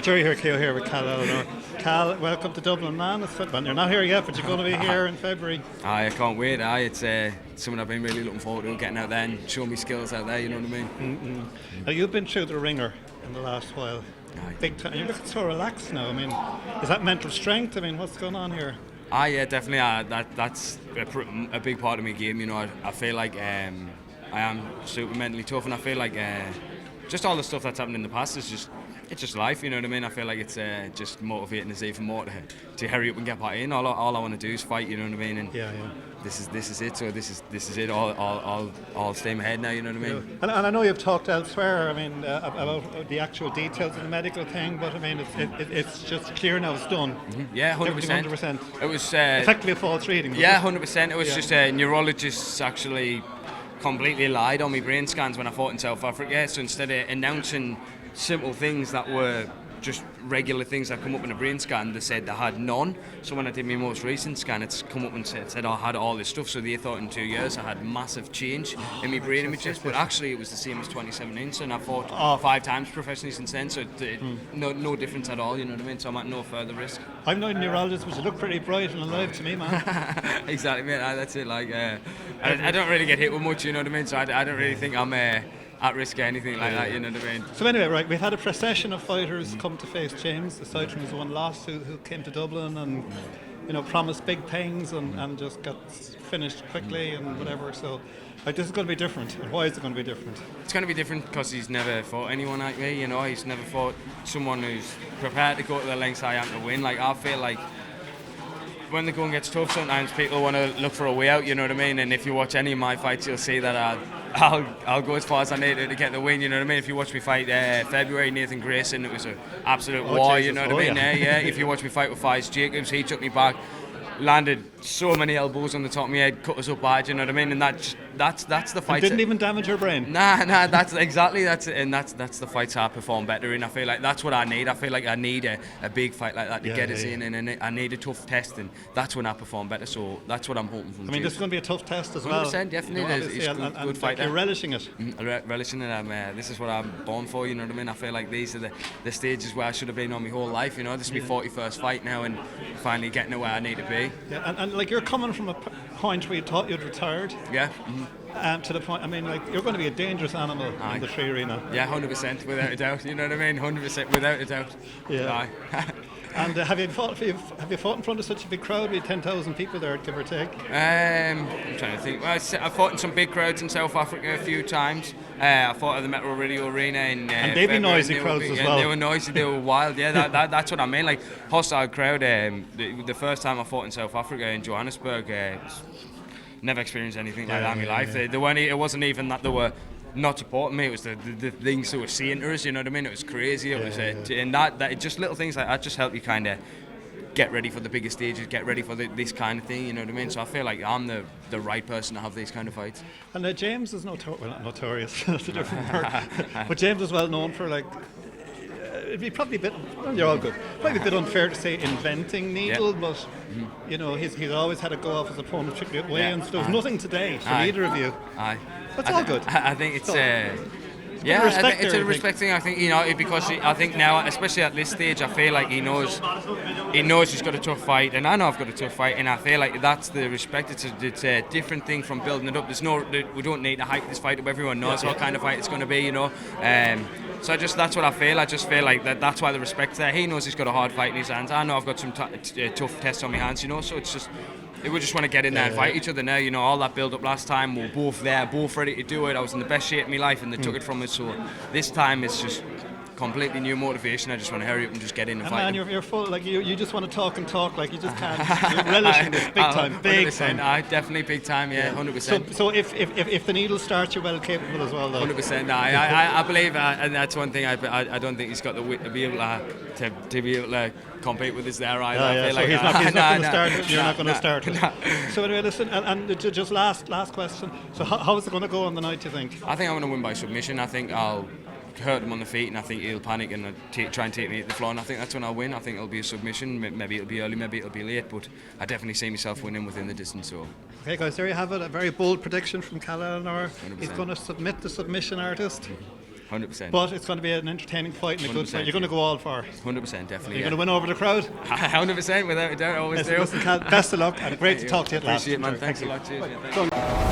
Jerry here, Keo here with Cal Eleanor. Cal, welcome to Dublin, man. It's fun. You're not here yet, but you're going to be here in February. I can't wait. It's something I've been really looking forward to, getting out there and showing me skills out there, you know what I mean? Now, you've been through the ringer in the last while. Aye. Big time. You're looking so relaxed now. I mean, is that mental strength? I mean, what's going on here? Yeah, definitely. That's a big part of my game, you know. I feel like I am super mentally tough, and I feel like just all the stuff that's happened in the past is just life, you know what I mean? I feel like it's just motivating us even more to hurry up and get back in. All I want to do is fight, you know what I mean? And yeah. This is it. So this is it. All stay ahead now, you know what I mean? And I know you've talked elsewhere. I mean, about the actual details of the medical thing, but I mean, it's just clear now. It's done. Mm-hmm. Yeah, 100%. 100%. It was effectively a false reading. Yeah, 100%. It was just neurologists actually completely lied on my brain scans when I fought in South Africa. So instead of announcing simple things that were just regular things that come up in a brain scan, they said they had none. So when I did my most recent scan, it's come up and said I had all this stuff. So they thought in 2 years I had massive change in my brain images, but actually it was the same as 2017. So I fought 5 times professionally since then. So no difference at all. You know what I mean? So I'm at no further risk. I'm not a neurologist, but you look pretty bright and alive to me, man. Exactly, mate. That's it. Like I don't really get hit with much. You know what I mean? So I don't really think I'm at risk of anything like that, you know what I mean? So anyway, right, we've had a procession of fighters come to face James, aside from his one loss, who came to Dublin and, you know, promised big things and just got finished quickly and whatever. So this is going to be different. And why is it going to be different? It's going to be different because he's never fought anyone like me, you know. He's never fought someone who's prepared to go to the lengths I am to win. Like, I feel like when the going gets tough, sometimes people want to look for a way out, you know what I mean? And if you watch any of my fights, you'll see that I'll go as far as I need to get the win, you know what I mean? If you watch me fight February, Nathan Grayson, it was an absolute war, Jesus. You know what I mean? Yeah. If you watch me fight with Fies Jacobs, he took me back, landed so many elbows on the top of my head, cut us up bad, you know what I mean? And that's the fight. And didn't even damage your brain. Nah, that's the fights I perform better in. I feel like that's what I need. I feel like I need a big fight like that to get us in, and I need a tough test, and that's when I perform better. So that's what I'm hoping for. I mean, this is going to be a tough test as well. 100%, definitely. It's a good fight. You're relishing it. Relishing it. This is what I'm born for, you know what I mean? I feel like these are the stages where I should have been on my whole life, you know. This is my 41st fight now, and finally getting to where I need to be. Yeah, and like, you're coming from a point where you thought you'd retired. Yeah. To the point, I mean, like, you're going to be a dangerous animal in the free arena. Yeah, 100%, without a doubt. You know what I mean? 100%, without a doubt. Yeah. And have you fought in front of such a big crowd with 10,000 people there, give or take? I'm trying to think. Well, I've fought in some big crowds in South Africa a few times. I fought at the Metro Radio Arena in and they'd be noisy crowds as well. They were noisy, they were wild. Yeah, that's what I mean. Like, hostile crowd. The first time I fought in South Africa in Johannesburg, never experienced anything like that in my life. It wasn't even that they were not supporting me. It was the things they were saying to us. You know what I mean? It was crazy. It was and that just little things like that just help you kind of get ready for the bigger stages, get ready for this kind of thing. You know what I mean? So I feel like I'm the right person to have these kind of fights. And James is not notorious. That's a different word. But James is well known for, like, it'd be probably a bit. Well, you're all good. Probably a bit unfair to say inventing needle, but you know, he's always had a go off his opponent, particularly at weigh-ins. There was nothing today from either of you. That's all good. I think it's. It's a respect thing. I think, you know, because I think now, especially at this stage, I feel like he knows he's got a tough fight, and I know I've got a tough fight, and I feel like that's the respect. It's a different thing from building it up. We don't need to hype this fight up. Everyone knows what kind of fight it's going to be, you know. So that's what I feel. I just feel like that's why the respect's there. He knows he's got a hard fight in his hands. I know I've got some tough tests on my hands, you know. So it's just. We just want to get in there and fight each other now. You know, all that build-up last time, we were both there, both ready to do it. I was in the best shape of my life, and they took it from us. So this time it's just completely new motivation. I just want to hurry up and just get in and fight. Man, you're full. Like, you just want to talk and talk. Like, you just can't. You're relishing this big time. Big time. Definitely big time. Yeah, 100%. So if the needle starts, you're well capable as well, though. 100%. I believe, and that's one thing. I don't think he's got the wit to be able to compete with us there either. I feel so like he's not going to start it. You're not going to start it. No. So anyway, listen, and just last question. So how is it going to go on the night, do you think? I think I'm going to win by submission. I think I'll hurt him on the feet, and I think he'll panic and try and take me to the floor, and I think that's when I'll win. I think it'll be a submission. Maybe it'll be early, maybe it'll be late, but I definitely see myself winning within the distance. So. Okay, guys, there you have it. A very bold prediction from Cal Eleanor. 100%. He's going to submit the submission artist. 100%. But it's going to be an entertaining fight and a good 100%, fight. You're going to go all for it. 100%, definitely. You're going to win over the crowd. 100%, without a doubt, always do. Listen, Cal, best of luck, and great to talk to you at last. Appreciate it, man. Thanks a lot. Cheers. Yeah, thank you.